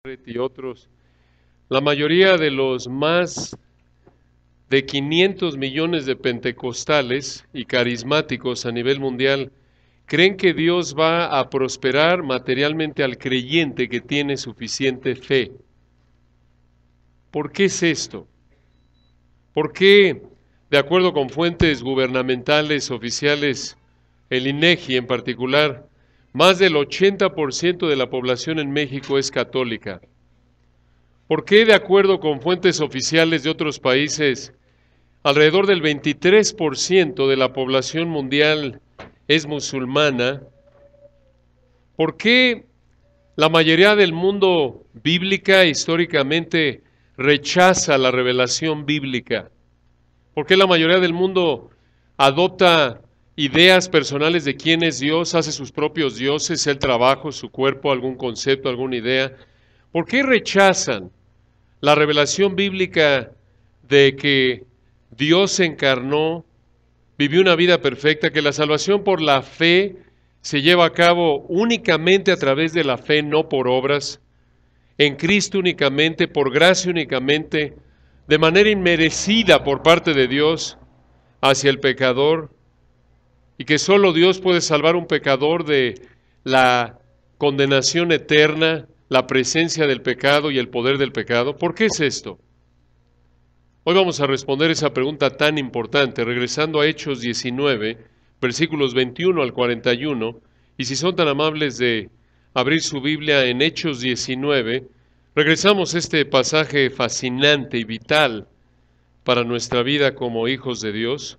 y otros, la mayoría de los más de 500 millones de pentecostales y carismáticos a nivel mundial creen que Dios va a prosperar materialmente al creyente que tiene suficiente fe. ¿Por qué es esto? ¿Por qué, de acuerdo con fuentes gubernamentales oficiales, el INEGI en particular, más del 80% de la población en México es católica? ¿Por qué, de acuerdo con fuentes oficiales de otros países, alrededor del 23% de la población mundial es musulmana? ¿Por qué la mayoría del mundo bíblica históricamente rechaza la revelación bíblica? ¿Por qué la mayoría del mundo adopta ideas personales de quién es Dios, hace sus propios dioses, el trabajo, su cuerpo, algún concepto, alguna idea? ¿Por qué rechazan la revelación bíblica de que Dios se encarnó, vivió una vida perfecta, que la salvación por la fe se lleva a cabo únicamente a través de la fe, no por obras, en Cristo únicamente, por gracia únicamente, de manera inmerecida por parte de Dios hacia el pecador, y que solo Dios puede salvar a un pecador de la condenación eterna, la presencia del pecado y el poder del pecado? ¿Por qué es esto? Hoy vamos a responder esa pregunta tan importante, regresando a Hechos 19, versículos 21 al 41, y si son tan amables de abrir su Biblia en Hechos 19, regresamos a este pasaje fascinante y vital para nuestra vida como hijos de Dios.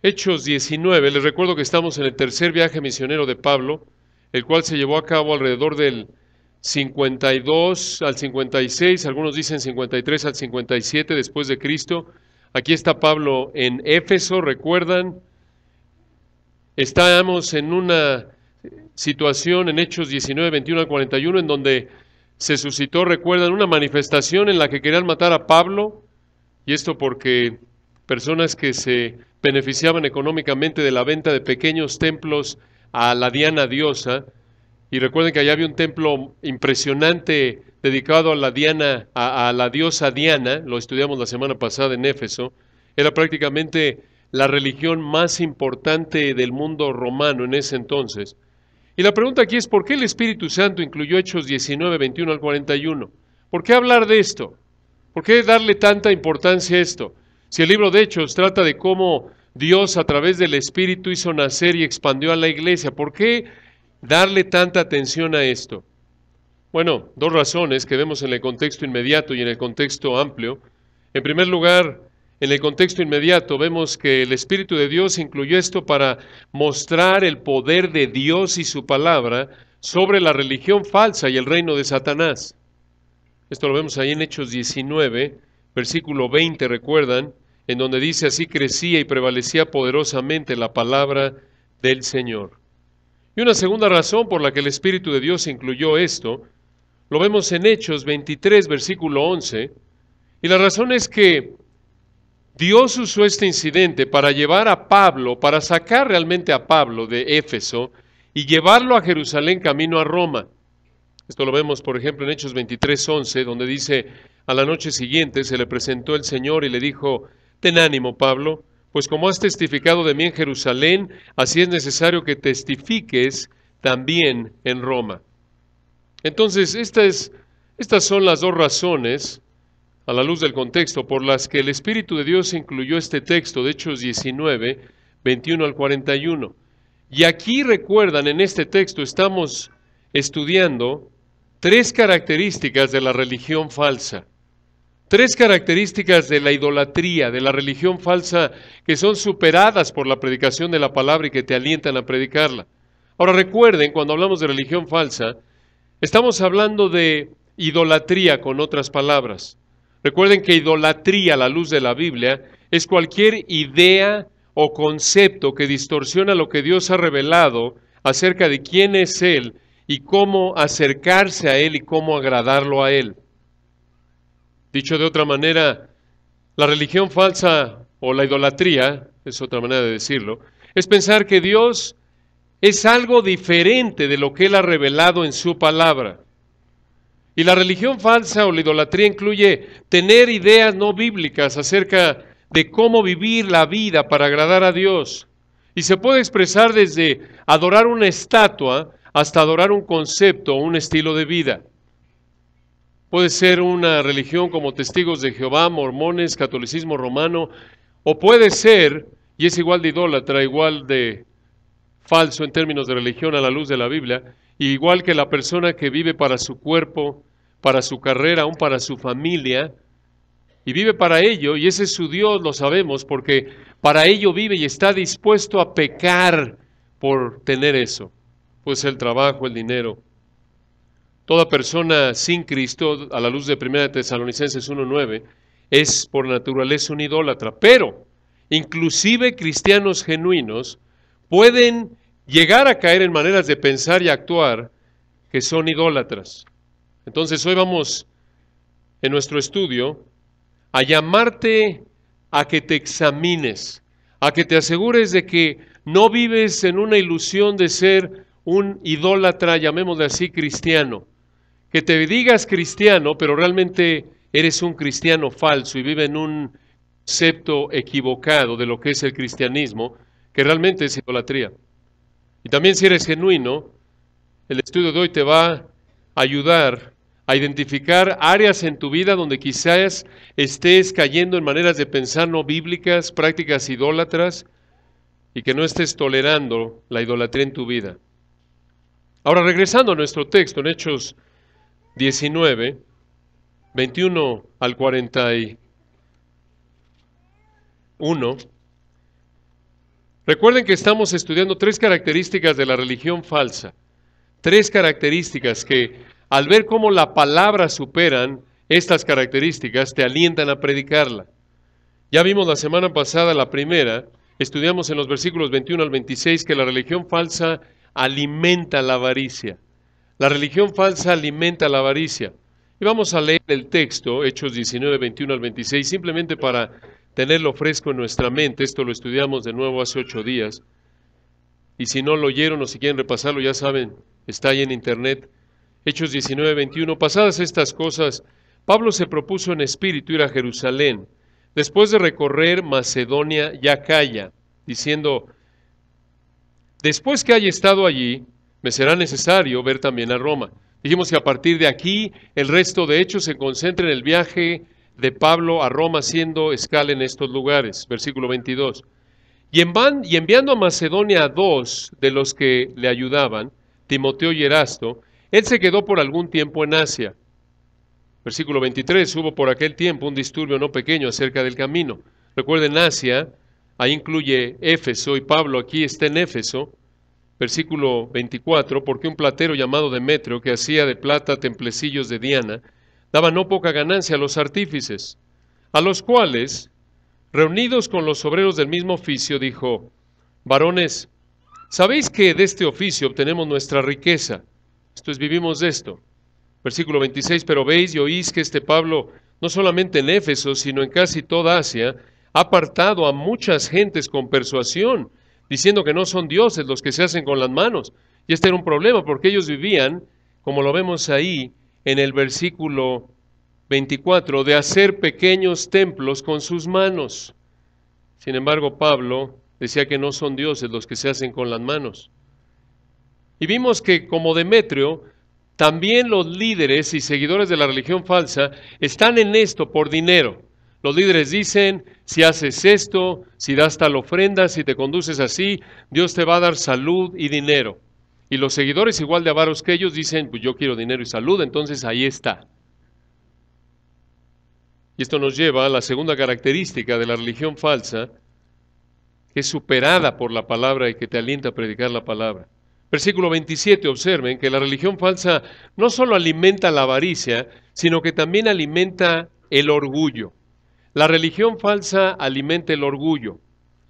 Hechos 19, les recuerdo que estamos en el tercer viaje misionero de Pablo, el cual se llevó a cabo alrededor del 52 al 56, algunos dicen 53 al 57 después de Cristo. Aquí está Pablo en Éfeso, recuerdan, estábamos en una situación en Hechos 19, 21 al 41, en donde se suscitó, recuerdan, una manifestación en la que querían matar a Pablo, y esto porque personas que se beneficiaban económicamente de la venta de pequeños templos a la Diana diosa. Y recuerden que allá había un templo impresionante dedicado a la Diana, a la diosa Diana, lo estudiamos la semana pasada en Éfeso. Era prácticamente la religión más importante del mundo romano en ese entonces. Y la pregunta aquí es, ¿por qué el Espíritu Santo incluyó Hechos 19, 21 al 41? ¿Por qué hablar de esto? ¿Por qué darle tanta importancia a esto? Si el libro de Hechos trata de cómo Dios a través del Espíritu hizo nacer y expandió a la iglesia, ¿por qué darle tanta atención a esto? Bueno, dos razones que vemos en el contexto inmediato y en el contexto amplio. En primer lugar, en el contexto inmediato vemos que el Espíritu de Dios incluyó esto para mostrar el poder de Dios y su palabra sobre la religión falsa y el reino de Satanás. Esto lo vemos ahí en Hechos 19, versículo 20, recuerdan, en donde dice: así crecía y prevalecía poderosamente la palabra del Señor. Y una segunda razón por la que el Espíritu de Dios incluyó esto, lo vemos en Hechos 23, versículo 11, y la razón es que Dios usó este incidente para llevar a Pablo, para sacar realmente a Pablo de Éfeso y llevarlo a Jerusalén camino a Roma. Esto lo vemos, por ejemplo, en Hechos 23, 11, donde dice: a la noche siguiente se le presentó el Señor y le dijo: ten ánimo, Pablo, pues como has testificado de mí en Jerusalén, así es necesario que testifiques también en Roma. Entonces, estas son las dos razones, a la luz del contexto, por las que el Espíritu de Dios incluyó este texto de Hechos 19, 21 al 41. Y aquí recuerdan, en este texto estamos estudiando tres características de la religión falsa. Tres características de la idolatría, de la religión falsa, que son superadas por la predicación de la palabra y que te alientan a predicarla. Ahora recuerden, cuando hablamos de religión falsa, estamos hablando de idolatría, con otras palabras. Recuerden que idolatría, a la luz de la Biblia, es cualquier idea o concepto que distorsiona lo que Dios ha revelado acerca de quién es Él y cómo acercarse a Él y cómo agradarlo a Él. Dicho de otra manera, la religión falsa o la idolatría, es otra manera de decirlo, es pensar que Dios es algo diferente de lo que Él ha revelado en su palabra. Y la religión falsa o la idolatría incluye tener ideas no bíblicas acerca de cómo vivir la vida para agradar a Dios. Y se puede expresar desde adorar una estatua hasta adorar un concepto o un estilo de vida. Puede ser una religión como Testigos de Jehová, mormones, catolicismo romano, o puede ser, y es igual de idólatra, igual de falso en términos de religión a la luz de la Biblia, igual que la persona que vive para su cuerpo, para su carrera, aún para su familia, y vive para ello, y ese es su Dios, lo sabemos, porque para ello vive y está dispuesto a pecar por tener eso. Pues el trabajo, el dinero. Toda persona sin Cristo, a la luz de 1 Tesalonicenses 1:9, es por naturaleza un idólatra. Pero, inclusive cristianos genuinos pueden llegar a caer en maneras de pensar y actuar que son idólatras. Entonces hoy vamos en nuestro estudio a llamarte a que te examines, a que te asegures de que no vives en una ilusión de ser un idólatra, llamémosle así, cristiano. Que te digas cristiano, pero realmente eres un cristiano falso y vive en un concepto equivocado de lo que es el cristianismo, que realmente es idolatría. Y también si eres genuino, el estudio de hoy te va a ayudar a identificar áreas en tu vida donde quizás estés cayendo en maneras de pensar no bíblicas, prácticas idólatras, y que no estés tolerando la idolatría en tu vida. Ahora, regresando a nuestro texto, en Hechos 19, 21 al 41, recuerden que estamos estudiando 3 características de la religión falsa. 3 características que, al ver cómo la palabra superan estas características, te alientan a predicarla. Ya vimos la semana pasada la primera, estudiamos en los versículos 21 al 26 que la religión falsa alimenta la avaricia. La religión falsa alimenta la avaricia. Y vamos a leer el texto, Hechos 19, 21 al 26, simplemente para tenerlo fresco en nuestra mente. Esto lo estudiamos de nuevo hace 8 días. Y si no lo oyeron o si quieren repasarlo, ya saben, está ahí en internet. Hechos 19, 21. Pasadas estas cosas, Pablo se propuso en espíritu ir a Jerusalén, después de recorrer Macedonia y Acaya, diciendo: después que haya estado allí, me será necesario ver también a Roma. Dijimos que a partir de aquí, el resto de Hechos se concentra en el viaje de Pablo a Roma, haciendo escala en estos lugares. Versículo 22. Y enviando a Macedonia a 2 de los que le ayudaban, Timoteo y Erasto, él se quedó por algún tiempo en Asia. Versículo 23, hubo por aquel tiempo un disturbio no pequeño acerca del camino. Recuerden, Asia, ahí incluye Éfeso, y Pablo aquí está en Éfeso. Versículo 24, porque un platero llamado Demetrio, que hacía de plata templecillos de Diana, daba no poca ganancia a los artífices, a los cuales, reunidos con los obreros del mismo oficio, dijo: varones, sabéis que de este oficio obtenemos nuestra riqueza. Esto es, vivimos de esto. Versículo 26, pero veis y oís que este Pablo, no solamente en Éfeso, sino en casi toda Asia, ha apartado a muchas gentes con persuasión, diciendo que no son dioses los que se hacen con las manos. Y este era un problema, porque ellos vivían, como lo vemos ahí en el versículo 24, de hacer pequeños templos con sus manos. Sin embargo, Pablo decía que no son dioses los que se hacen con las manos. Y vimos que, como Demetrio, también los líderes y seguidores de la religión falsa están en esto por dinero. Los líderes dicen: si haces esto, si das tal ofrenda, si te conduces así, Dios te va a dar salud y dinero. Y los seguidores, igual de avaros que ellos, dicen: pues yo quiero dinero y salud, entonces ahí está. Y esto nos lleva a la segunda característica de la religión falsa, que es superada por la palabra y que te alienta a predicar la palabra. Versículo 27, observen que la religión falsa no solo alimenta la avaricia, sino que también alimenta el orgullo. La religión falsa alimenta el orgullo.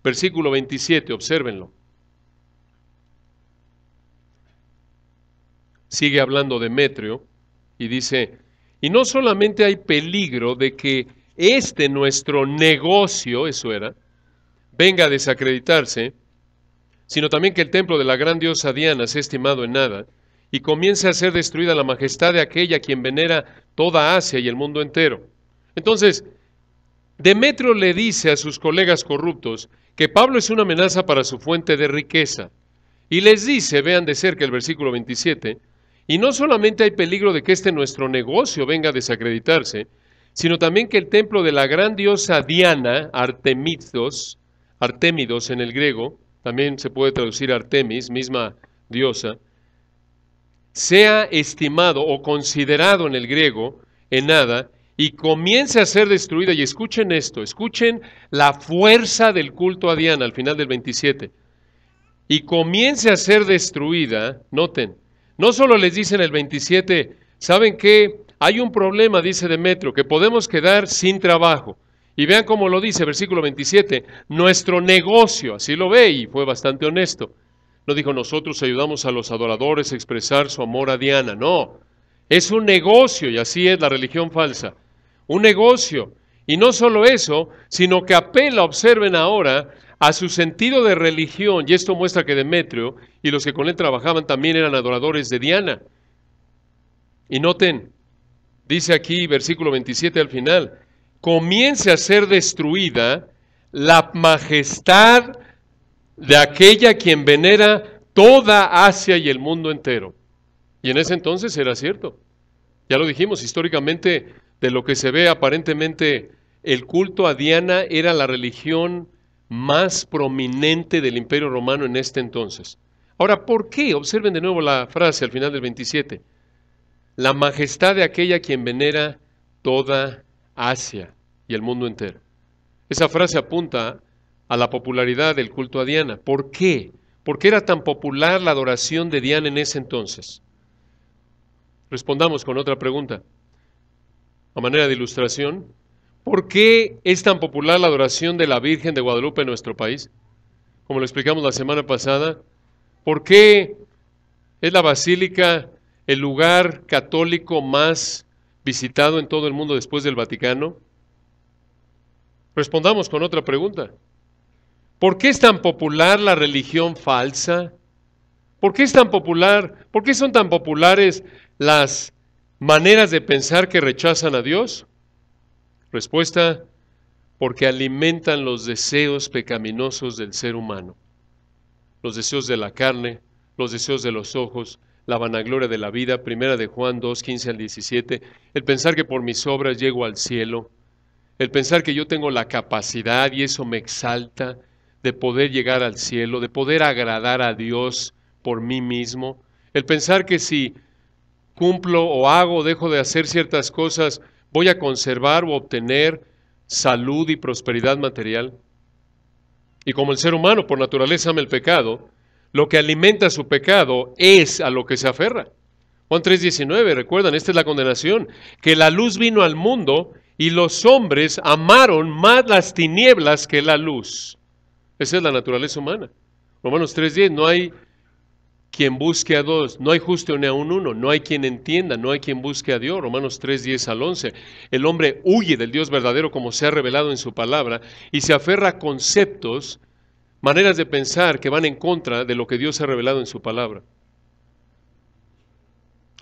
Versículo 27, obsérvenlo. Sigue hablando Demetrio y dice: y no solamente hay peligro de que nuestro negocio, eso era, venga a desacreditarse, sino también que el templo de la gran diosa Diana sea estimado en nada, y comience a ser destruida la majestad de aquella a quien venera toda Asia y el mundo entero. Entonces, Demetrio le dice a sus colegas corruptos que Pablo es una amenaza para su fuente de riqueza. Y les dice, vean de cerca el versículo 27, y no solamente hay peligro de que nuestro negocio venga a desacreditarse, sino también que el templo de la gran diosa Diana, Artemidos en el griego, también se puede traducir Artemis, misma diosa, sea estimado o considerado en el griego en nada y comience a ser destruida. Y escuchen esto, escuchen la fuerza del culto a Diana al final del 27. Y comience a ser destruida, noten, no solo les dice en el 27, ¿saben qué? Hay un problema, dice Demetrio, que podemos quedar sin trabajo. Y vean cómo lo dice, versículo 27, nuestro negocio, así lo ve y fue bastante honesto. No dijo, nosotros ayudamos a los adoradores a expresar su amor a Diana, no. Es un negocio y así es la religión falsa. Un negocio. Y no solo eso, sino que apela, observen ahora, a su sentido de religión, y esto muestra que Demetrio y los que con él trabajaban también eran adoradores de Diana. Y noten, dice aquí, versículo 27 al final, comience a ser destruida la majestad de aquella quien venera toda Asia y el mundo entero. Y en ese entonces era cierto. Ya lo dijimos, históricamente, de lo que se ve aparentemente, el culto a Diana era la religión más prominente del Imperio Romano en este entonces. Ahora, ¿por qué? Observen de nuevo la frase al final del 27. La majestad de aquella quien venera toda Asia y el mundo entero. Esa frase apunta a la popularidad del culto a Diana. ¿Por qué? ¿Por qué era tan popular la adoración de Diana en ese entonces? Respondamos con otra pregunta. A manera de ilustración, ¿por qué es tan popular la adoración de la Virgen de Guadalupe en nuestro país? Como lo explicamos la semana pasada, ¿por qué es la basílica el lugar católico más visitado en todo el mundo después del Vaticano? Respondamos con otra pregunta. ¿Por qué es tan popular la religión falsa? ¿Por qué es tan popular? ¿Por qué son tan populares las maneras de pensar que rechazan a Dios? Respuesta, porque alimentan los deseos pecaminosos del ser humano. Los deseos de la carne, los deseos de los ojos, la vanagloria de la vida, primera de Juan 2, 15 al 17, el pensar que por mis obras llego al cielo, el pensar que yo tengo la capacidad y eso me exalta de poder llegar al cielo, de poder agradar a Dios por mí mismo, el pensar que si cumplo o hago o dejo de hacer ciertas cosas, voy a conservar o obtener salud y prosperidad material. Y como el ser humano por naturaleza ama el pecado, lo que alimenta su pecado es a lo que se aferra. Juan 3:19, recuerdan, esta es la condenación, que la luz vino al mundo y los hombres amaron más las tinieblas que la luz. Esa es la naturaleza humana. Romanos 3:10, no hay quien busque a Dios, no hay justo ni a uno, no hay quien entienda, no hay quien busque a Dios. Romanos 3:10 al 11. El hombre huye del Dios verdadero como se ha revelado en su palabra y se aferra a conceptos, maneras de pensar que van en contra de lo que Dios ha revelado en su palabra.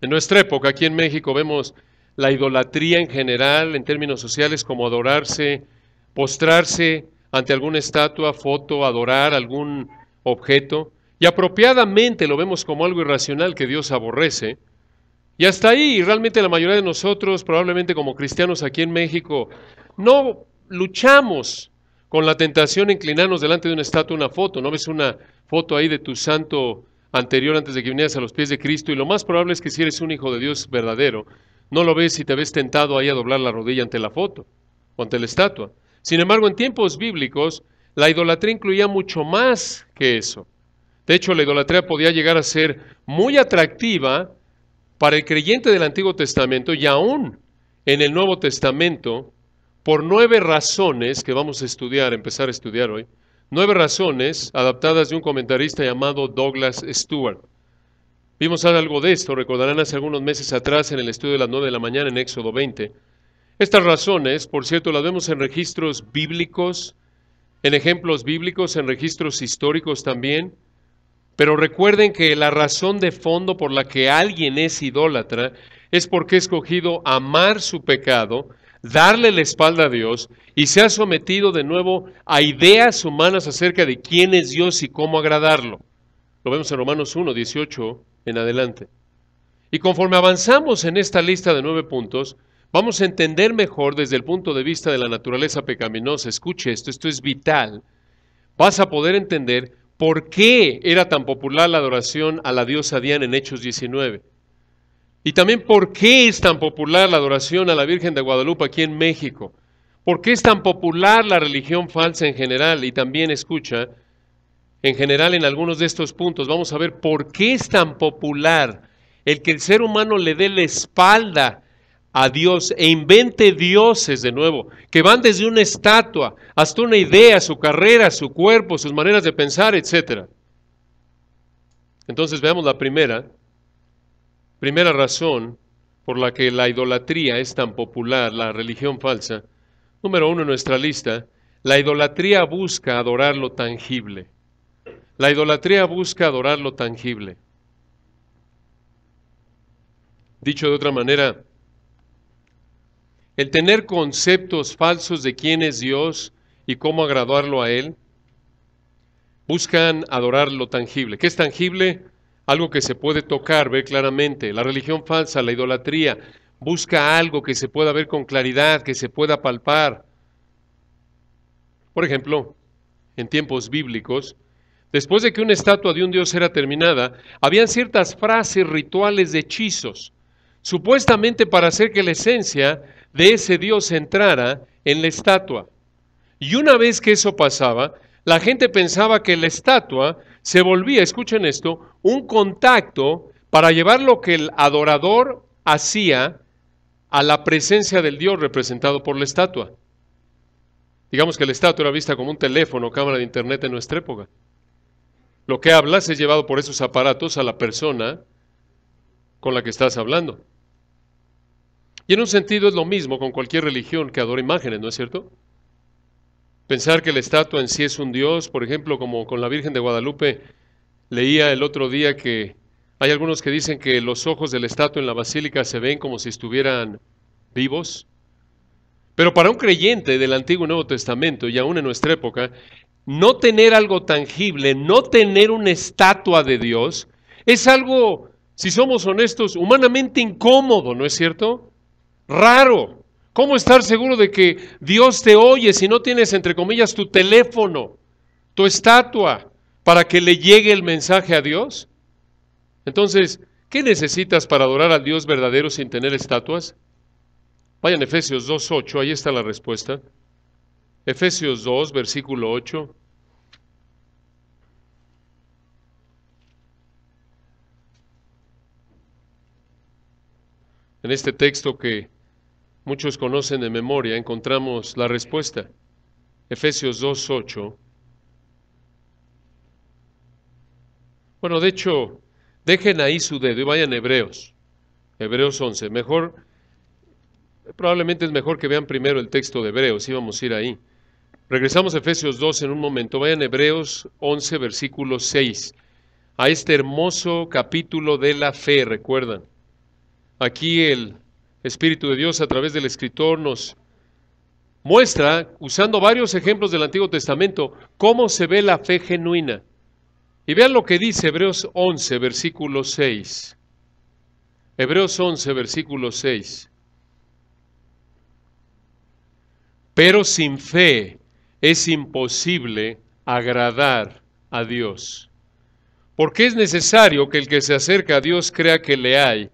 En nuestra época, aquí en México, vemos la idolatría en general, en términos sociales, como adorarse, postrarse ante alguna estatua, foto, adorar algún objeto. Y apropiadamente lo vemos como algo irracional que Dios aborrece. Y hasta ahí, realmente la mayoría de nosotros, probablemente como cristianos aquí en México, no luchamos con la tentación de inclinarnos delante de una estatua, una foto. ¿No ves una foto ahí de tu santo anterior antes de que vinieras a los pies de Cristo? Y lo más probable es que si eres un hijo de Dios verdadero, no lo ves y te ves tentado ahí a doblar la rodilla ante la foto o ante la estatua. Sin embargo, en tiempos bíblicos, la idolatría incluía mucho más que eso. De hecho, la idolatría podía llegar a ser muy atractiva para el creyente del Antiguo Testamento y aún en el Nuevo Testamento por 9 razones que vamos a estudiar, empezar a estudiar hoy. 9 razones adaptadas de un comentarista llamado Douglas Stewart. Vimos algo de esto, recordarán hace algunos meses atrás en el estudio de las 9 de la mañana en Éxodo 20. Estas razones, por cierto, las vemos en registros bíblicos, en ejemplos bíblicos, en registros históricos también. Pero recuerden que la razón de fondo por la que alguien es idólatra es porque ha escogido amar su pecado, darle la espalda a Dios y se ha sometido de nuevo a ideas humanas acerca de quién es Dios y cómo agradarlo. Lo vemos en Romanos 1, 18 en adelante. Y conforme avanzamos en esta lista de 9 puntos, vamos a entender mejor desde el punto de vista de la naturaleza pecaminosa. Escuche esto es vital. Vas a poder entender por qué era tan popular la adoración a la diosa Diana en Hechos 19. Y también por qué es tan popular la adoración a la Virgen de Guadalupe aquí en México. ¿Por qué es tan popular la religión falsa en general? Y también, escucha, en general en algunos de estos puntos vamos a ver por qué es tan popular el que el ser humano le dé la espalda a Dios e invente dioses de nuevo, que van desde una estatua hasta una idea, su carrera, su cuerpo, sus maneras de pensar, etc. Entonces veamos la primera razón por la que la idolatría es tan popular, la religión falsa. Número 1 en nuestra lista, la idolatría busca adorar lo tangible. La idolatría busca adorar lo tangible. Dicho de otra manera, el tener conceptos falsos de quién es Dios y cómo agradarlo a Él, buscan adorar lo tangible. ¿Qué es tangible? Algo que se puede tocar, ver claramente. La religión falsa, la idolatría, busca algo que se pueda ver con claridad, que se pueda palpar. Por ejemplo, en tiempos bíblicos, después de que una estatua de un dios era terminada, habían ciertas frases rituales de hechizos, supuestamente para hacer que la esencia de ese dios entrara en la estatua. Y una vez que eso pasaba, la gente pensaba que la estatua se volvía, escuchen esto, un contacto para llevar lo que el adorador hacía a la presencia del Dios representado por la estatua. Digamos que la estatua era vista como un teléfono o cámara de internet en nuestra época. Lo que hablas es llevado por esos aparatos a la persona con la que estás hablando. Y en un sentido es lo mismo con cualquier religión que adora imágenes, ¿no es cierto? Pensar que la estatua en sí es un dios, por ejemplo, como con la Virgen de Guadalupe, leía el otro día que hay algunos que dicen que los ojos de la estatua en la basílica se ven como si estuvieran vivos. Pero para un creyente del Antiguo y Nuevo Testamento, y aún en nuestra época, no tener algo tangible, no tener una estatua de Dios, es algo, si somos honestos, humanamente incómodo, ¿no es cierto? Raro. ¿Cómo estar seguro de que Dios te oye si no tienes, entre comillas, tu teléfono, tu estatua, para que le llegue el mensaje a Dios? Entonces, ¿qué necesitas para adorar al Dios verdadero sin tener estatuas? Vayan a Efesios 2:8, ahí está la respuesta. Efesios 2, versículo 8. En este texto que muchos conocen de memoria, encontramos la respuesta. Efesios 2:8. Bueno, de hecho, dejen ahí su dedo y vayan a Hebreos. Hebreos 11. Probablemente es mejor que vean primero el texto de Hebreos, íbamos a ir ahí. Regresamos a Efesios 2 en un momento. Vayan a Hebreos 11, versículo 6. A este hermoso capítulo de la fe, recuerdan. Aquí el Espíritu de Dios a través del escritor nos muestra, usando varios ejemplos del Antiguo Testamento, cómo se ve la fe genuina. Y vean lo que dice Hebreos 11, versículo 6. Hebreos 11, versículo 6. Pero sin fe es imposible agradar a Dios. Porque es necesario que el que se acerca a Dios crea que le hay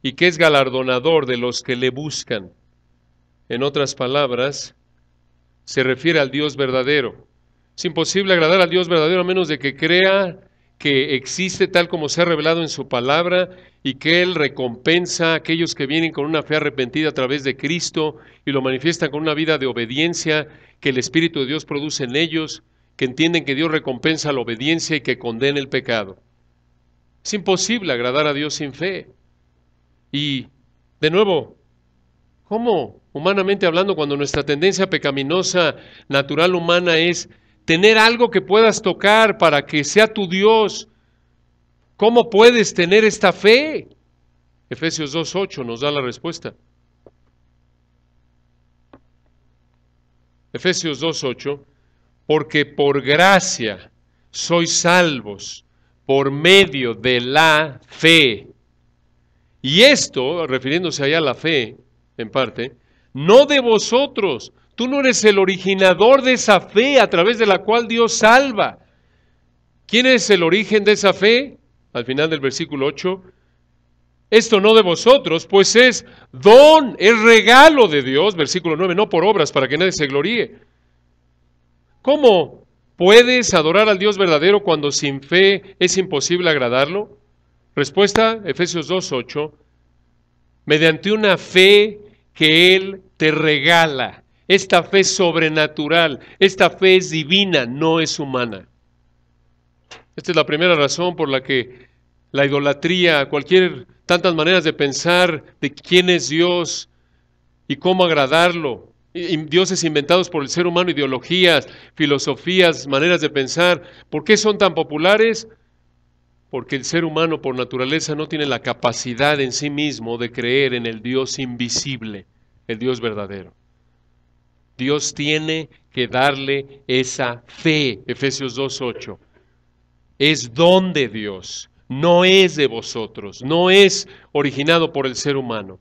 y que es galardonador de los que le buscan. En otras palabras, se refiere al Dios verdadero. Es imposible agradar al Dios verdadero a menos de que crea que existe tal como se ha revelado en su palabra y que Él recompensa a aquellos que vienen con una fe arrepentida a través de Cristo y lo manifiestan con una vida de obediencia que el Espíritu de Dios produce en ellos, que entienden que Dios recompensa la obediencia y que condena el pecado. Es imposible agradar a Dios sin fe. Y, de nuevo, ¿cómo, humanamente hablando, cuando nuestra tendencia pecaminosa natural humana es tener algo que puedas tocar para que sea tu Dios, ¿Cómo puedes tener esta fe? Efesios 2:8 nos da la respuesta. Efesios 2:8, porque por gracia sois salvos por medio de la fe. Y esto, refiriéndose allá a la fe, en parte, no de vosotros. Tú no eres el originador de esa fe a través de la cual Dios salva. ¿Quién es el origen de esa fe? Al final del versículo 8. Esto no de vosotros, pues es don, es regalo de Dios. Versículo 9, no por obras para que nadie se gloríe. ¿Cómo puedes adorar al Dios verdadero cuando sin fe es imposible agradarlo? Respuesta, Efesios 2:8, mediante una fe que Él te regala. Esta fe es sobrenatural, esta fe es divina, no es humana. Esta es la primera razón por la que la idolatría, tantas maneras de pensar de quién es Dios y cómo agradarlo, dioses inventados por el ser humano, ideologías, filosofías, maneras de pensar, ¿por qué son tan populares? Porque el ser humano por naturaleza no tiene la capacidad en sí mismo de creer en el Dios invisible, el Dios verdadero. Dios tiene que darle esa fe, Efesios 2:8. Es don de Dios, no es de vosotros, no es originado por el ser humano.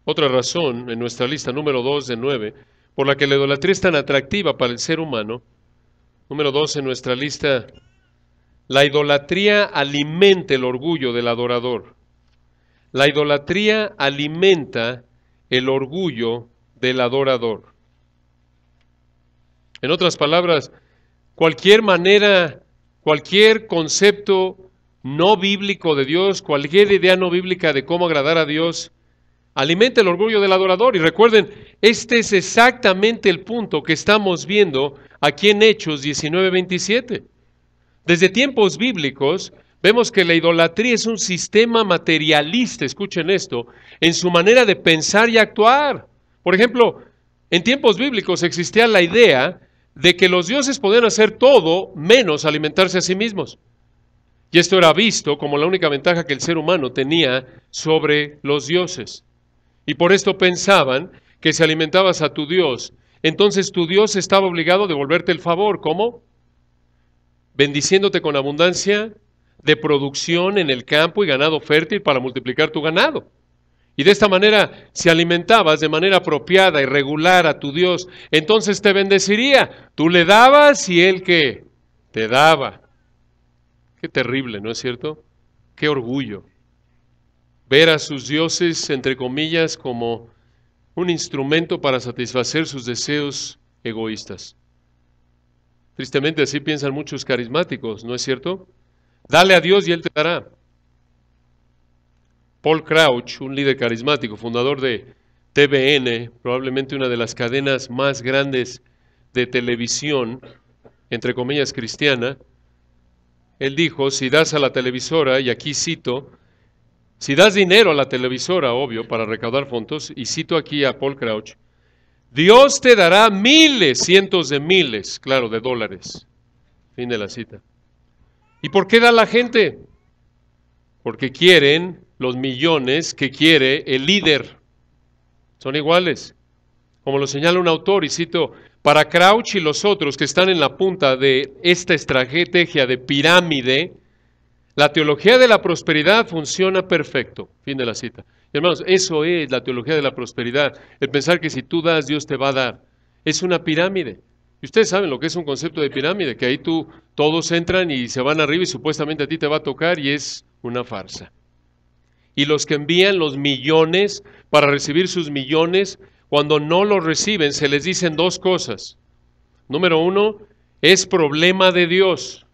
Otra razón en nuestra lista, número 2 de 9, por la que la idolatría es tan atractiva para el ser humano, número 2 en nuestra lista, la idolatría alimenta el orgullo del adorador. La idolatría alimenta el orgullo del adorador. En otras palabras, cualquier manera, cualquier concepto no bíblico de Dios, cualquier idea no bíblica de cómo agradar a Dios, alimenta el orgullo del adorador. Y recuerden, este es exactamente el punto que estamos viendo aquí en Hechos 19:27. Desde tiempos bíblicos, vemos que la idolatría es un sistema materialista, escuchen esto, en su manera de pensar y actuar. Por ejemplo, en tiempos bíblicos existía la idea de que los dioses podían hacer todo menos alimentarse a sí mismos. Y esto era visto como la única ventaja que el ser humano tenía sobre los dioses. Y por esto pensaban que si alimentabas a tu Dios, entonces tu Dios estaba obligado a devolverte el favor. ¿Cómo? Bendiciéndote con abundancia de producción en el campo y ganado fértil para multiplicar tu ganado. Y de esta manera, si alimentabas de manera apropiada y regular a tu Dios, entonces te bendeciría. Tú le dabas y Él ¿qué? Te daba. Qué terrible, ¿no es cierto? Qué orgullo. Ver a sus dioses, entre comillas, como un instrumento para satisfacer sus deseos egoístas. Tristemente así piensan muchos carismáticos, ¿no es cierto? Dale a Dios y Él te dará. Paul Crouch, un líder carismático, fundador de TVN, probablemente una de las cadenas más grandes de televisión, entre comillas cristiana, él dijo, si das a la televisora, y aquí cito, si das dinero a la televisora, obvio, para recaudar fondos, y cito aquí a Paul Crouch, Dios te dará miles, cientos de miles, claro, de dólares. Fin de la cita. ¿Y por qué da la gente? Porque quieren los millones que quiere el líder. Son iguales. Como lo señala un autor, y cito, para Crouch y los otros que están en la punta de esta estrategia de pirámide, la teología de la prosperidad funciona perfecto. Fin de la cita. Hermanos, eso es la teología de la prosperidad. El pensar que si tú das, Dios te va a dar. Es una pirámide. Y ustedes saben lo que es un concepto de pirámide, que ahí todos entran y se van arriba y supuestamente a ti te va a tocar y es una farsa. Y los que envían los millones para recibir sus millones, cuando no los reciben, se les dicen dos cosas. Número uno, es problema de Dios.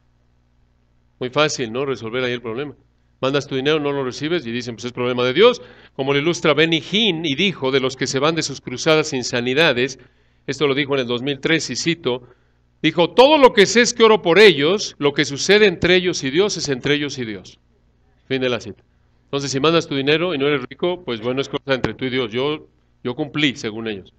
Muy fácil, ¿no? Resolver ahí el problema. Mandas tu dinero, no lo recibes y dicen, pues es problema de Dios. Como lo ilustra Benny Hinn y dijo de los que se van de sus cruzadas sin sanidades, esto lo dijo en el 2003 y cito, dijo, todo lo que sé es que oro por ellos, lo que sucede entre ellos y Dios es entre ellos y Dios. Fin de la cita. Entonces, si mandas tu dinero y no eres rico, pues bueno, es cosa entre tú y Dios. Yo cumplí, según ellos.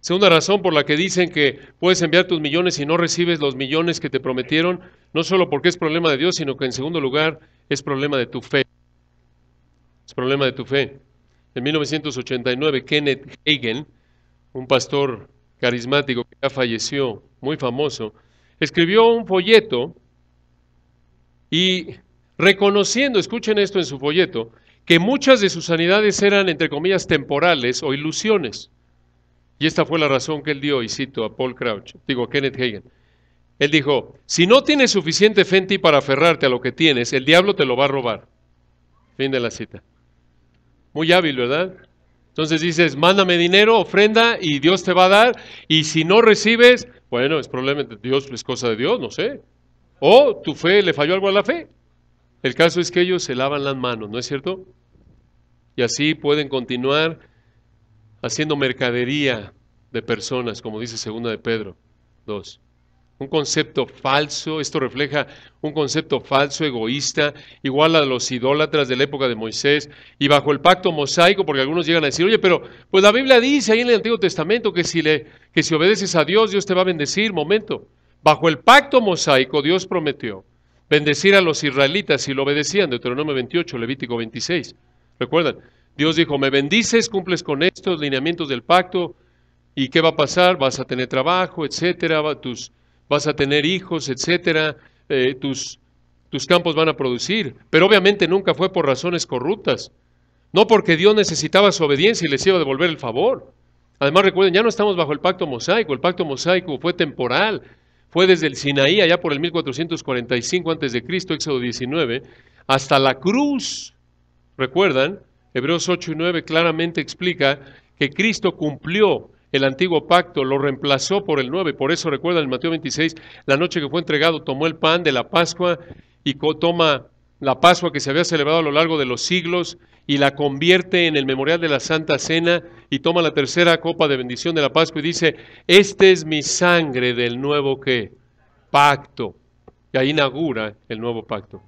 Segunda razón por la que dicen que puedes enviar tus millones y no recibes los millones que te prometieron, no solo porque es problema de Dios, sino que en segundo lugar es problema de tu fe. Es problema de tu fe. En 1989, Kenneth Hagin, un pastor carismático que ya falleció, muy famoso, escribió un folleto y reconociendo, escuchen esto en su folleto, que muchas de sus sanidades eran, entre comillas, temporales o ilusiones. Y esta fue la razón que él dio, y cito a Kenneth Hagin. Él dijo, si no tienes suficiente fe en ti para aferrarte a lo que tienes, el diablo te lo va a robar. Fin de la cita. Muy hábil, ¿verdad? Entonces dices, mándame dinero, ofrenda, y Dios te va a dar, y si no recibes, bueno, es problema de Dios, es cosa de Dios, no sé. O tu fe, le falló algo a la fe. El caso es que ellos se lavan las manos, ¿no es cierto? Y así pueden continuar haciendo mercadería de personas, como dice 2 de Pedro 2. Un concepto falso, esto refleja un concepto falso, egoísta, igual a los idólatras de la época de Moisés, y bajo el pacto mosaico, porque algunos llegan a decir, oye, pero pues la Biblia dice ahí en el Antiguo Testamento que si obedeces a Dios, Dios te va a bendecir. Momento, bajo el pacto mosaico Dios prometió bendecir a los israelitas si lo obedecían, Deuteronomio 28, Levítico 26. ¿Recuerdan? Dios dijo, me bendices, cumples con estos lineamientos del pacto, ¿y qué va a pasar? Vas a tener trabajo, etcétera, vas a tener hijos, etcétera, tus campos van a producir. Pero obviamente nunca fue por razones corruptas, no porque Dios necesitaba su obediencia y les iba a devolver el favor. Además recuerden, ya no estamos bajo el pacto mosaico fue temporal, fue desde el Sinaí, allá por el 1445 a.C., Éxodo 19, hasta la cruz. ¿Recuerdan? Hebreos 8 y 9 claramente explica que Cristo cumplió el antiguo pacto, lo reemplazó por el nuevo. Por eso recuerdan en Mateo 26, la noche que fue entregado, tomó el pan de la Pascua y toma la Pascua que se había celebrado a lo largo de los siglos y la convierte en el memorial de la Santa Cena y toma la tercera copa de bendición de la Pascua y dice, este es mi sangre del nuevo ¿qué? Pacto. Y ahí inaugura el nuevo pacto.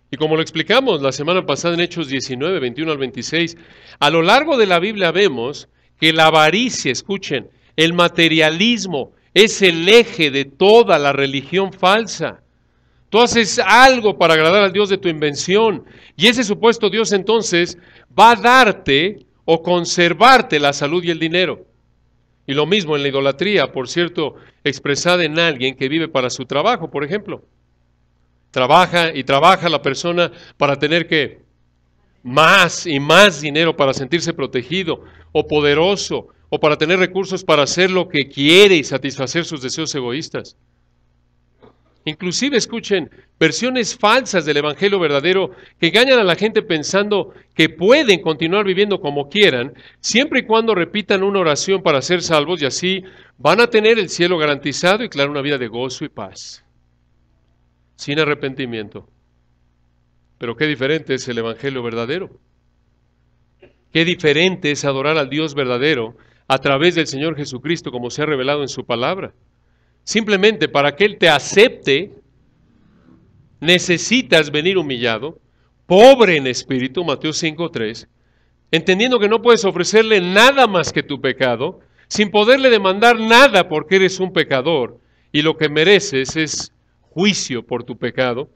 Y como lo explicamos la semana pasada en Hechos 19, 21 al 26, a lo largo de la Biblia vemos que la avaricia, escuchen, el materialismo es el eje de toda la religión falsa. Tú haces algo para agradar al Dios de tu invención y ese supuesto Dios entonces va a darte o conservarte la salud y el dinero. Y lo mismo en la idolatría, por cierto, expresada en alguien que vive para su trabajo, por ejemplo. Trabaja y trabaja la persona para tener que más y más dinero para sentirse protegido o poderoso o para tener recursos para hacer lo que quiere y satisfacer sus deseos egoístas. Inclusive escuchen versiones falsas del evangelio verdadero que engañan a la gente pensando que pueden continuar viviendo como quieran siempre y cuando repitan una oración para ser salvos y así van a tener el cielo garantizado y claro una vida de gozo y paz. Sin arrepentimiento. Pero qué diferente es el evangelio verdadero. Qué diferente es adorar al Dios verdadero a través del Señor Jesucristo como se ha revelado en su palabra. Simplemente para que Él te acepte, necesitas venir humillado, pobre en espíritu, Mateo 5:3, entendiendo que no puedes ofrecerle nada más que tu pecado, sin poderle demandar nada porque eres un pecador y lo que mereces es juicio por tu pecado.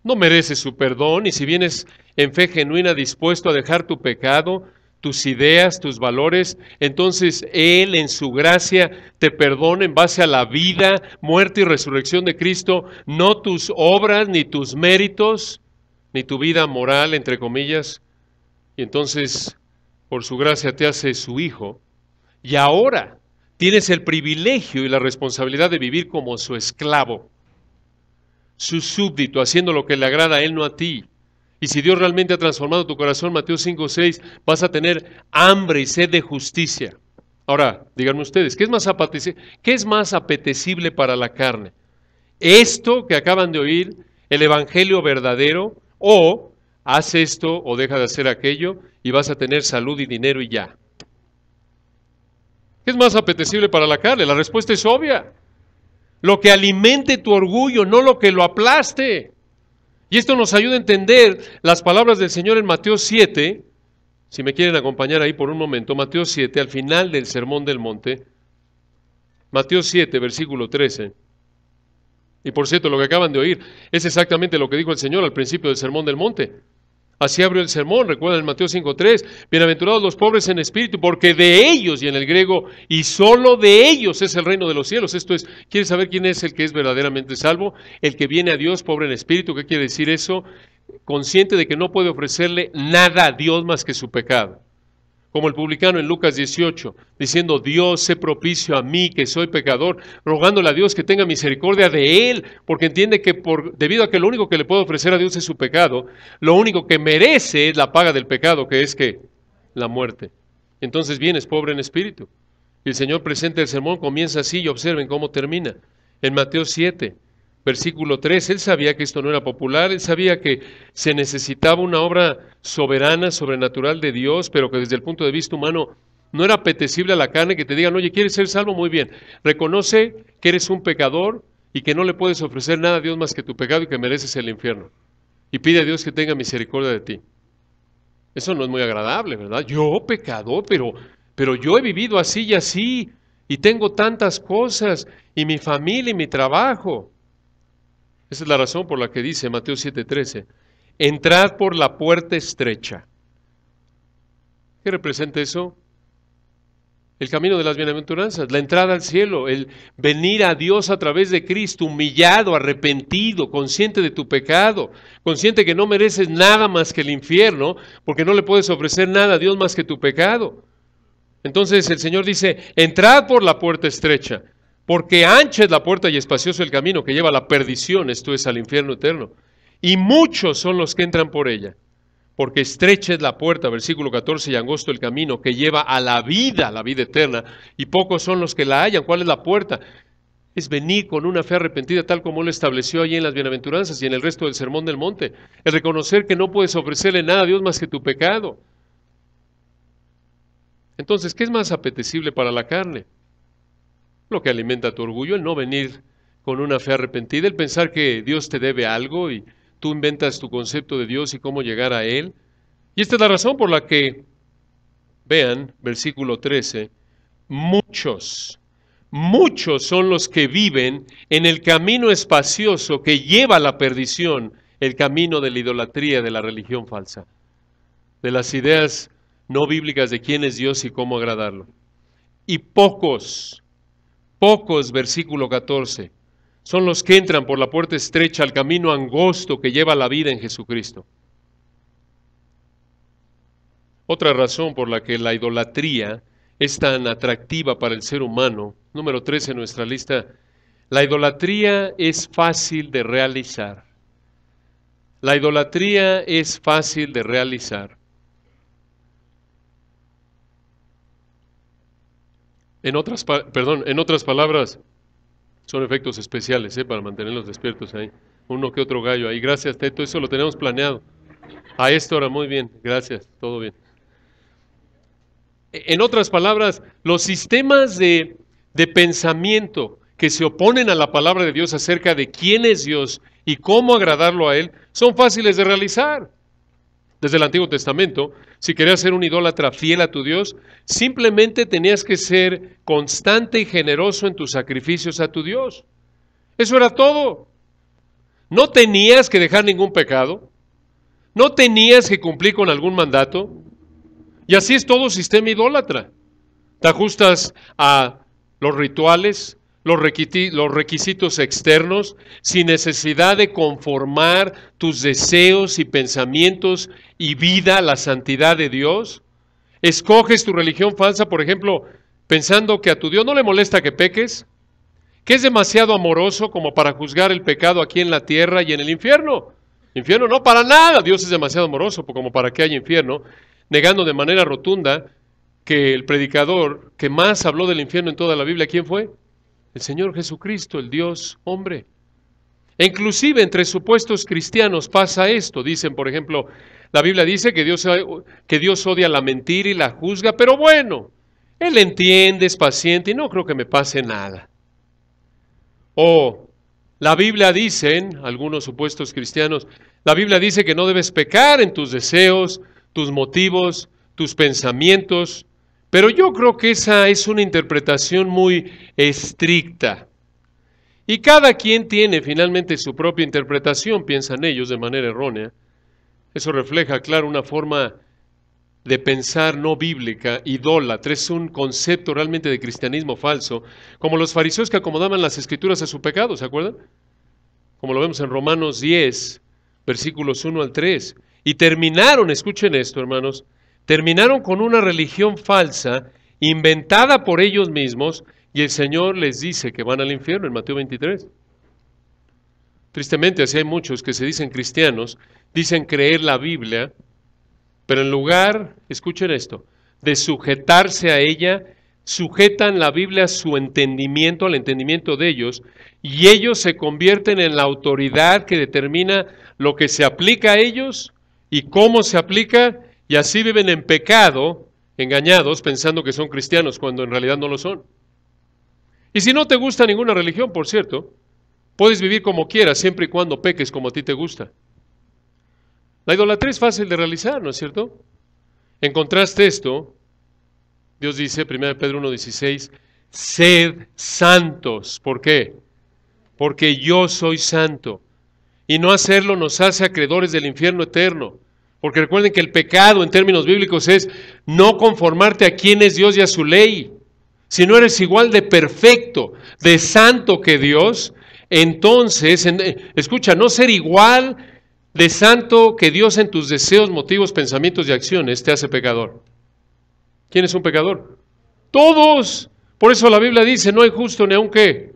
No mereces su perdón y si vienes en fe genuina dispuesto a dejar tu pecado, tus ideas, tus valores, entonces Él en su gracia te perdona en base a la vida, muerte y resurrección de Cristo, no tus obras, ni tus méritos, ni tu vida moral, entre comillas. Y entonces, por su gracia te hace su hijo y ahora tienes el privilegio y la responsabilidad de vivir como su esclavo, su súbdito, haciendo lo que le agrada a Él, no a ti. Y si Dios realmente ha transformado tu corazón, Mateo 5:6, vas a tener hambre y sed de justicia. Ahora, díganme ustedes, ¿qué es más apetecible para la carne? ¿Esto que acaban de oír, el evangelio verdadero, o haz esto o deja de hacer aquello y vas a tener salud y dinero y ya? ¿Qué es más apetecible para la carne? La respuesta es obvia. Lo que alimente tu orgullo, no lo que lo aplaste. Y esto nos ayuda a entender las palabras del Señor en Mateo 7, Si me quieren acompañar ahí por un momento, Mateo 7, al final del Sermón del Monte, Mateo 7, versículo 13. Y por cierto, lo que acaban de oír es exactamente lo que dijo el Señor al principio del Sermón del Monte. Así abrió el sermón, recuerdan en Mateo 5:3, bienaventurados los pobres en espíritu, porque de ellos, y en el griego, y solo de ellos es el reino de los cielos. Esto es, ¿quieres saber quién es el que es verdaderamente salvo? El que viene a Dios pobre en espíritu. ¿Qué quiere decir eso? Consciente de que no puede ofrecerle nada a Dios más que su pecado. Como el publicano en Lucas 18, diciendo, Dios, sé propicio a mí, que soy pecador, rogándole a Dios que tenga misericordia de él, porque entiende que debido a que lo único que le puede ofrecer a Dios es su pecado, lo único que merece es la paga del pecado, que es que la muerte. Entonces vienes pobre en espíritu. Y el Señor presenta el sermón, comienza así y observen cómo termina. En Mateo 7, versículo 3, él sabía que esto no era popular, él sabía que se necesitaba una obra soberana, sobrenatural de Dios, pero que desde el punto de vista humano no era apetecible a la carne que te digan, oye, ¿quieres ser salvo? Muy bien, reconoce que eres un pecador y que no le puedes ofrecer nada a Dios más que tu pecado y que mereces el infierno. Y pide a Dios que tenga misericordia de ti. Eso no es muy agradable, ¿verdad? Yo, pecador, pero yo he vivido así y así, y tengo tantas cosas, y mi familia y mi trabajo. Esa es la razón por la que dice Mateo 7:13, entrad por la puerta estrecha. ¿Qué representa eso? El camino de las bienaventuranzas, la entrada al cielo, el venir a Dios a través de Cristo, humillado, arrepentido, consciente de tu pecado, consciente que no mereces nada más que el infierno, porque no le puedes ofrecer nada a Dios más que tu pecado. Entonces el Señor dice, entrad por la puerta estrecha, porque ancha es la puerta y espacioso el camino que lleva a la perdición, esto es al infierno eterno. Y muchos son los que entran por ella, porque estrecha es la puerta, versículo 14, y angosto el camino que lleva a la vida eterna, y pocos son los que la hallan. ¿Cuál es la puerta? Es venir con una fe arrepentida, tal como lo estableció allí en las bienaventuranzas y en el resto del Sermón del Monte. El reconocer que no puedes ofrecerle nada a Dios más que tu pecado. Entonces, ¿qué es más apetecible para la carne? Lo que alimenta tu orgullo, el no venir con una fe arrepentida, el pensar que Dios te debe algo y tú inventas tu concepto de Dios y cómo llegar a Él. Y esta es la razón por la que, vean, versículo 13, muchos son los que viven en el camino espacioso que lleva a la perdición, el camino de la idolatría, de la religión falsa, de las ideas no bíblicas de quién es Dios y cómo agradarlo. Y pocos, versículo 14, son los que entran por la puerta estrecha al camino angosto que lleva a la vida en Jesucristo. Otra razón por la que la idolatría es tan atractiva para el ser humano, número 3 en nuestra lista, la idolatría es fácil de realizar. La idolatría es fácil de realizar. En otras palabras, son efectos especiales, para mantenerlos despiertos ahí. Uno que otro gallo ahí. Gracias, Teto, eso lo tenemos planeado. A esta hora, muy bien, gracias, todo bien. En otras palabras, los sistemas de pensamiento que se oponen a la palabra de Dios acerca de quién es Dios y cómo agradarlo a Él, son fáciles de realizar. Desde el Antiguo Testamento, si querías ser un idólatra fiel a tu Dios, simplemente tenías que ser constante y generoso en tus sacrificios a tu Dios. Eso era todo. No tenías que dejar ningún pecado, no tenías que cumplir con algún mandato, y así es todo sistema idólatra. Te ajustas a los rituales, los requisitos externos, sin necesidad de conformar tus deseos y pensamientos y vida a la santidad de Dios. Escoges tu religión falsa, por ejemplo, pensando que a tu Dios no le molesta que peques, que es demasiado amoroso como para juzgar el pecado aquí en la tierra y en el infierno. Infierno no, para nada. Dios es demasiado amoroso como para que haya infierno, negando de manera rotunda que el predicador que más habló del infierno en toda la Biblia, ¿quién fue? El Señor Jesucristo, el Dios hombre. E inclusive entre supuestos cristianos pasa esto. Dicen, por ejemplo, la Biblia dice que Dios odia la mentira y la juzga, pero bueno, Él entiende, es paciente y no creo que me pase nada. O la Biblia dicen, algunos supuestos cristianos, la Biblia dice que no debes pecar en tus deseos, tus motivos, tus pensamientos, pero yo creo que esa es una interpretación muy estricta. Y cada quien tiene finalmente su propia interpretación, piensan ellos de manera errónea. Eso refleja, claro, una forma de pensar no bíblica, idólatra. Es un concepto realmente de cristianismo falso, como los fariseos que acomodaban las escrituras a su pecado, ¿se acuerdan? Como lo vemos en Romanos 10, versículos 1 al 3. Y terminaron, escuchen esto, hermanos, terminaron con una religión falsa, inventada por ellos mismos, y el Señor les dice que van al infierno en Mateo 23. Tristemente, así hay muchos que se dicen cristianos, dicen creer la Biblia, pero en lugar, escuchen esto, de sujetarse a ella, sujetan la Biblia a su entendimiento, al entendimiento de ellos, y ellos se convierten en la autoridad que determina lo que se aplica a ellos y cómo se aplica, y así viven en pecado, engañados, pensando que son cristianos cuando en realidad no lo son. Y si no te gusta ninguna religión, por cierto, puedes vivir como quieras, siempre y cuando peques como a ti te gusta. La idolatría es fácil de realizar, ¿no es cierto? En contraste esto, Dios dice, 1 Pedro 1:16, sed santos. ¿Por qué? Porque yo soy santo. Y no hacerlo nos hace acreedores del infierno eterno. Porque recuerden que el pecado en términos bíblicos es no conformarte a quién es Dios y a su ley. Si no eres igual de perfecto, de santo que Dios, entonces, escucha, no ser igual de santo que Dios en tus deseos, motivos, pensamientos y acciones te hace pecador. ¿Quién es un pecador? Todos. Por eso la Biblia dice, no hay justo ni aun qué.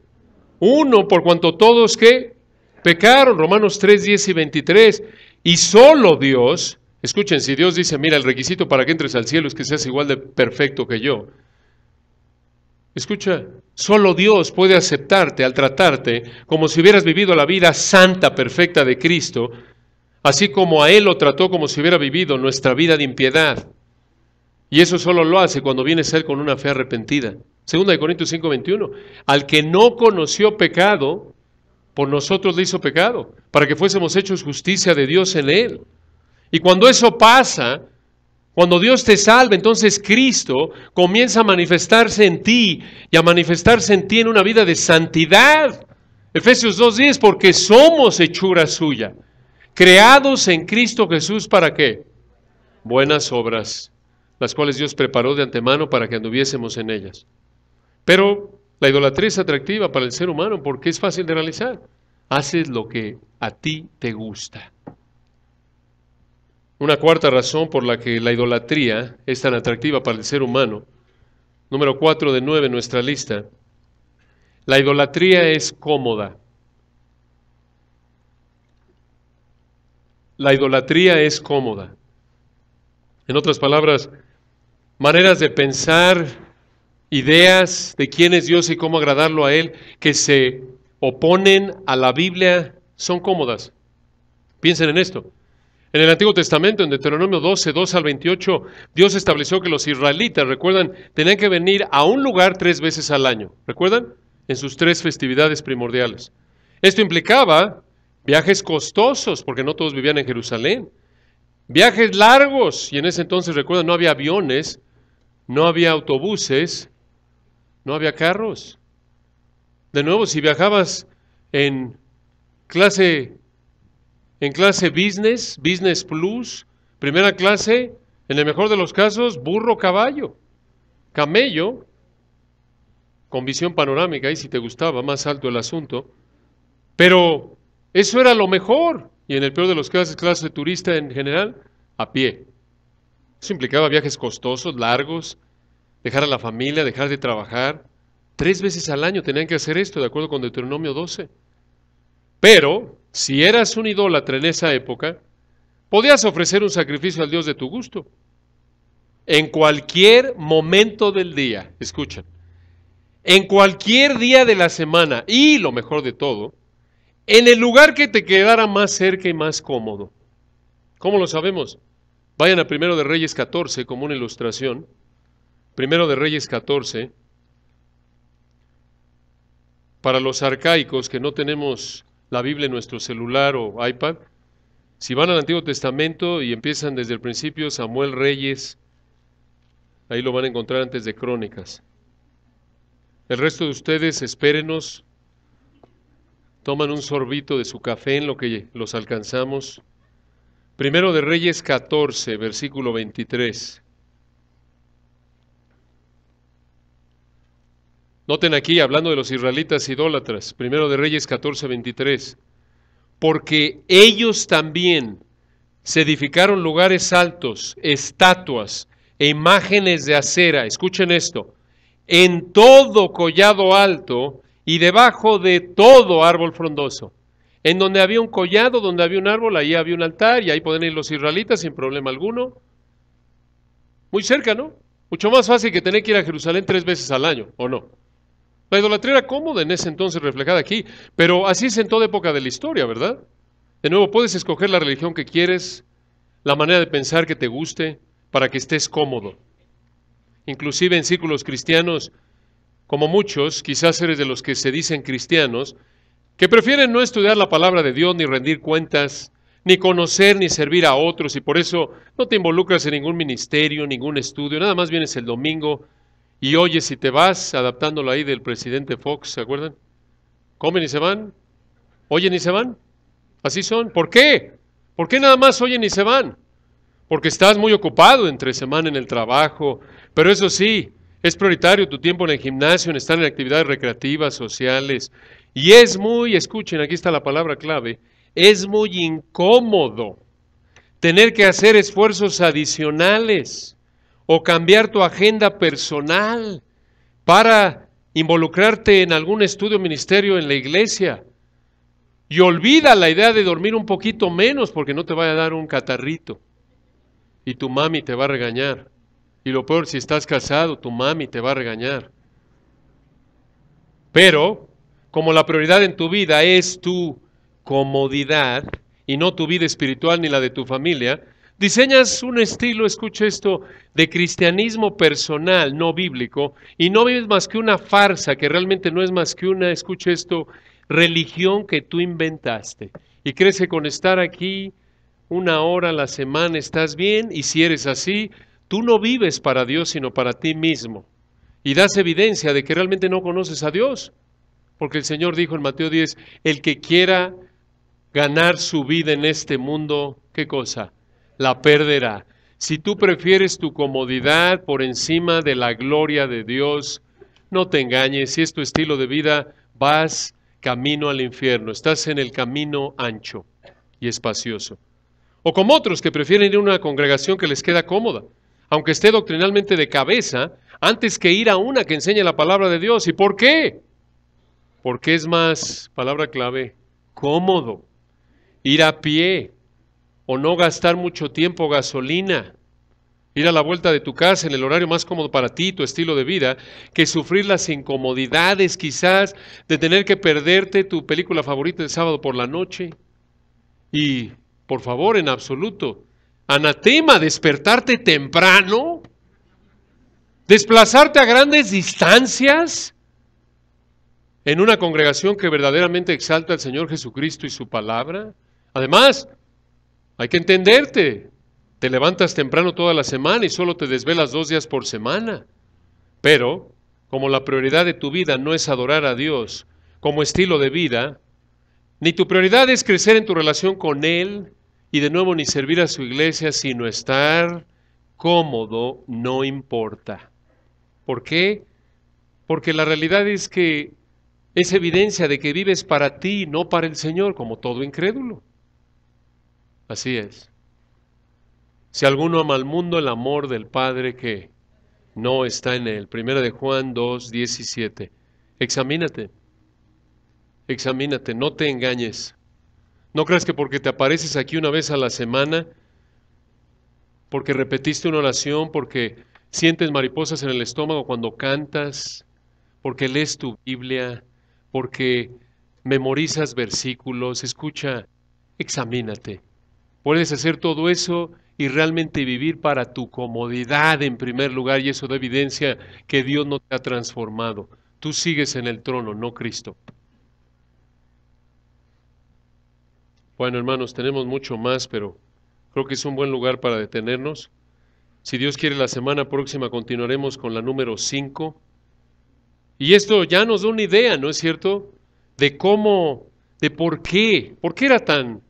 Uno, por cuanto todos ¿qué? Pecaron. Romanos 3, 10 y 23. Y solo Dios, escuchen, si Dios dice, mira, el requisito para que entres al cielo es que seas igual de perfecto que yo. Escucha, solo Dios puede aceptarte al tratarte como si hubieras vivido la vida santa, perfecta de Cristo, así como a Él lo trató como si hubiera vivido nuestra vida de impiedad. Y eso solo lo hace cuando vienes a Él con una fe arrepentida. 2 Corintios 5, 21. Al que no conoció pecado, por nosotros le hizo pecado, para que fuésemos hechos justicia de Dios en Él. Y cuando eso pasa, cuando Dios te salva, entonces Cristo comienza a manifestarse en ti y a manifestarse en ti en una vida de santidad. Efesios 2:10, porque somos hechura suya, creados en Cristo Jesús, ¿para qué? Buenas obras, las cuales Dios preparó de antemano para que anduviésemos en ellas. Pero la idolatría es atractiva para el ser humano porque es fácil de realizar. Haces lo que a ti te gusta. Una cuarta razón por la que la idolatría es tan atractiva para el ser humano, número 4 de 9 en nuestra lista, la idolatría es cómoda. La idolatría es cómoda. En otras palabras, maneras de pensar, ideas de quién es Dios y cómo agradarlo a Él, que se oponen a la Biblia, son cómodas. Piensen en esto. En el Antiguo Testamento, en Deuteronomio 12, 2 al 28, Dios estableció que los israelitas, recuerdan, tenían que venir a un lugar 3 veces al año. ¿Recuerdan? En sus 3 festividades primordiales. Esto implicaba viajes costosos, porque no todos vivían en Jerusalén. Viajes largos, y en ese entonces, recuerdan, no había aviones, no había autobuses, no había carros. De nuevo, si viajabas en clase business, business plus, primera clase, en el mejor de los casos, burro, caballo, camello, con visión panorámica, y si te gustaba, más alto el asunto. Pero eso era lo mejor, y en el peor de los casos, clase turista en general, a pie. Eso implicaba viajes costosos, largos, dejar a la familia, dejar de trabajar. 3 veces al año tenían que hacer esto, de acuerdo con Deuteronomio 12. Pero, si eras un idólatra en esa época, podías ofrecer un sacrificio al Dios de tu gusto. En cualquier momento del día, escuchen, en cualquier día de la semana, y lo mejor de todo, en el lugar que te quedara más cerca y más cómodo. ¿Cómo lo sabemos? Vayan a 1 de Reyes 14 como una ilustración. 1 de Reyes 14. Para los arcaicos que no tenemos la Biblia en nuestro celular o iPad, si van al Antiguo Testamento y empiezan desde el principio, Samuel, Reyes, Ahí lo van a encontrar antes de Crónicas. El resto de ustedes, espérenos, toman un sorbito de su café en lo que los alcanzamos. Primero de Reyes 14, versículo 23. Noten aquí, hablando de los israelitas idólatras, primero de Reyes 14, 23. Porque ellos también se edificaron lugares altos, estatuas e imágenes de acera. Escuchen esto. En todo collado alto y debajo de todo árbol frondoso. En donde había un collado, donde había un árbol, ahí había un altar y ahí pueden ir los israelitas sin problema alguno. Muy cerca, ¿no? Mucho más fácil que tener que ir a Jerusalén 3 veces al año, ¿o no? La idolatría era cómoda en ese entonces reflejada aquí, pero así es en toda época de la historia, ¿verdad? De nuevo, puedes escoger la religión que quieres, la manera de pensar que te guste, para que estés cómodo. Inclusive en círculos cristianos, como muchos, quizás eres de los que se dicen cristianos, que prefieren no estudiar la palabra de Dios, ni rendir cuentas, ni conocer, ni servir a otros, y por eso no te involucras en ningún ministerio, ningún estudio, nada más vienes el domingo y oyes y te vas, adaptándolo ahí del presidente Fox, ¿se acuerdan? Comen y se van, oyen y se van, así son. ¿Por qué? ¿Por qué nada más oyen y se van? Porque estás muy ocupado entre semana en el trabajo, pero eso sí, es prioritario tu tiempo en el gimnasio, en estar en actividades recreativas, sociales, y es muy, escuchen, aquí está la palabra clave, es muy incómodo tener que hacer esfuerzos adicionales o cambiar tu agenda personal para involucrarte en algún estudio o ministerio en la iglesia. Y olvida la idea de dormir un poquito menos porque no te vaya a dar un catarrito. Y tu mami te va a regañar. Y lo peor, si estás casado, tu mami te va a regañar. Pero, como la prioridad en tu vida es tu comodidad y no tu vida espiritual ni la de tu familia, diseñas un estilo, escucha esto, de cristianismo personal, no bíblico, y no vives más que una farsa que realmente no es más que una, escucha esto, religión que tú inventaste. Y crees que con estar aquí 1 hora a la semana estás bien, y si eres así, tú no vives para Dios, sino para ti mismo. Y das evidencia de que realmente no conoces a Dios. Porque el Señor dijo en Mateo 10, el que quiera ganar su vida en este mundo, ¿qué cosa? La perderá. Si tú prefieres tu comodidad por encima de la gloria de Dios, no te engañes, si es tu estilo de vida, vas camino al infierno, estás en el camino ancho y espacioso. O como otros que prefieren ir a una congregación que les queda cómoda, aunque esté doctrinalmente de cabeza, antes que ir a una que enseñe la palabra de Dios. ¿Y por qué? Porque es más, palabra clave, cómodo ir a pie o no gastar mucho tiempo gasolina, ir a la vuelta de tu casa en el horario más cómodo para ti, tu estilo de vida, que sufrir las incomodidades quizás de tener que perderte tu película favorita el sábado por la noche. Y, por favor, en absoluto, anatema, despertarte temprano, desplazarte a grandes distancias en una congregación que verdaderamente exalta al Señor Jesucristo y su palabra. Además, hay que entenderte, te levantas temprano toda la semana y solo te desvelas 2 días por semana. Pero, como la prioridad de tu vida no es adorar a Dios como estilo de vida, ni tu prioridad es crecer en tu relación con Él y de nuevo ni servir a su iglesia, sino estar cómodo, no importa. ¿Por qué? Porque la realidad es que es evidencia de que vives para ti, no para el Señor, como todo incrédulo. Así es. Si alguno ama al mundo, el amor del Padre que no está en él. Primera de Juan 2:17. Examínate, no te engañes. No creas que porque te apareces aquí una vez a la semana, porque repetiste una oración, porque sientes mariposas en el estómago cuando cantas, porque lees tu Biblia, porque memorizas versículos, escucha, examínate. Puedes hacer todo eso y realmente vivir para tu comodidad en primer lugar, y eso da evidencia que Dios no te ha transformado. Tú sigues en el trono, no Cristo. Bueno, hermanos, tenemos mucho más, pero creo que es un buen lugar para detenernos. Si Dios quiere, la semana próxima continuaremos con la número 5. Y esto ya nos da una idea, ¿no es cierto?, de cómo, de por qué era tan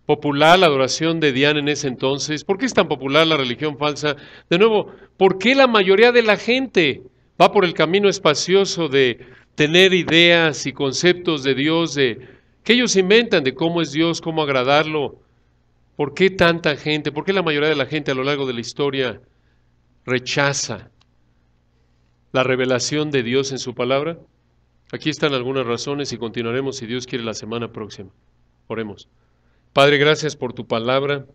popular la adoración de Diana en ese entonces, por qué es tan popular la religión falsa. De nuevo, ¿por qué la mayoría de la gente va por el camino espacioso de tener ideas y conceptos de Dios, que ellos inventan de cómo es Dios, cómo agradarlo? ¿Por qué tanta gente, por qué la mayoría de la gente a lo largo de la historia rechaza la revelación de Dios en su palabra? Aquí están algunas razones y continuaremos, si Dios quiere, la semana próxima. Oremos. Padre, gracias por tu palabra.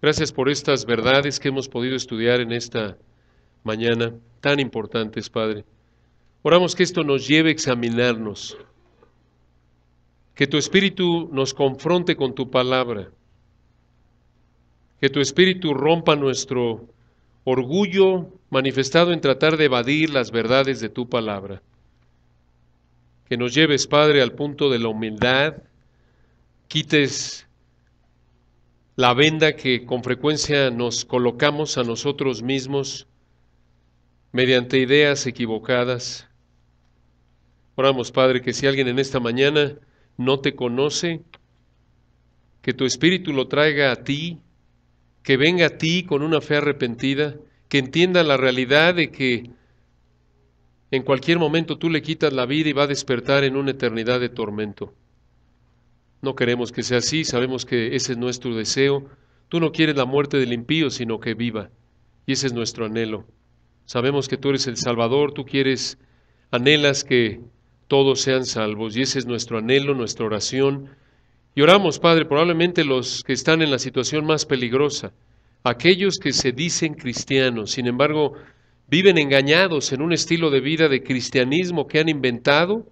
Gracias por estas verdades que hemos podido estudiar en esta mañana, tan importantes, Padre. Oramos que esto nos lleve a examinarnos, que tu Espíritu nos confronte con tu palabra, que tu Espíritu rompa nuestro orgullo manifestado en tratar de evadir las verdades de tu palabra. Que nos lleves, Padre, al punto de la humildad, quites la venda que con frecuencia nos colocamos a nosotros mismos mediante ideas equivocadas. Oramos, Padre, que si alguien en esta mañana no te conoce, que tu Espíritu lo traiga a ti, que venga a ti con una fe arrepentida, que entienda la realidad de que en cualquier momento tú le quitas la vida y va a despertar en una eternidad de tormento. No queremos que sea así, sabemos que ese es nuestro deseo. Tú no quieres la muerte del impío, sino que viva. Y ese es nuestro anhelo. Sabemos que tú eres el Salvador, tú anhelas que todos sean salvos. Y ese es nuestro anhelo, nuestra oración. Y oramos, Padre, probablemente los que están en la situación más peligrosa, aquellos que se dicen cristianos, sin embargo, viven engañados en un estilo de vida de cristianismo que han inventado,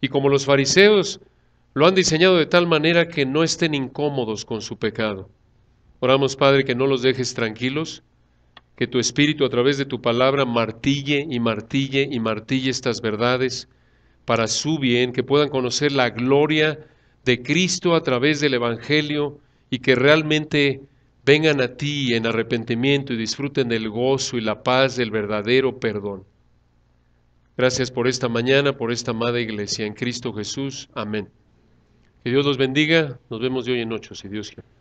y como los fariseos, lo han diseñado de tal manera que no estén incómodos con su pecado. Oramos, Padre, que no los dejes tranquilos, que tu Espíritu a través de tu palabra martille y martille y martille estas verdades para su bien, que puedan conocer la gloria de Cristo a través del Evangelio y que realmente vengan a ti en arrepentimiento y disfruten del gozo y la paz del verdadero perdón. Gracias por esta mañana, por esta amada iglesia. En Cristo Jesús. Amén. Que Dios los bendiga. Nos vemos de hoy en 8, si Dios quiere.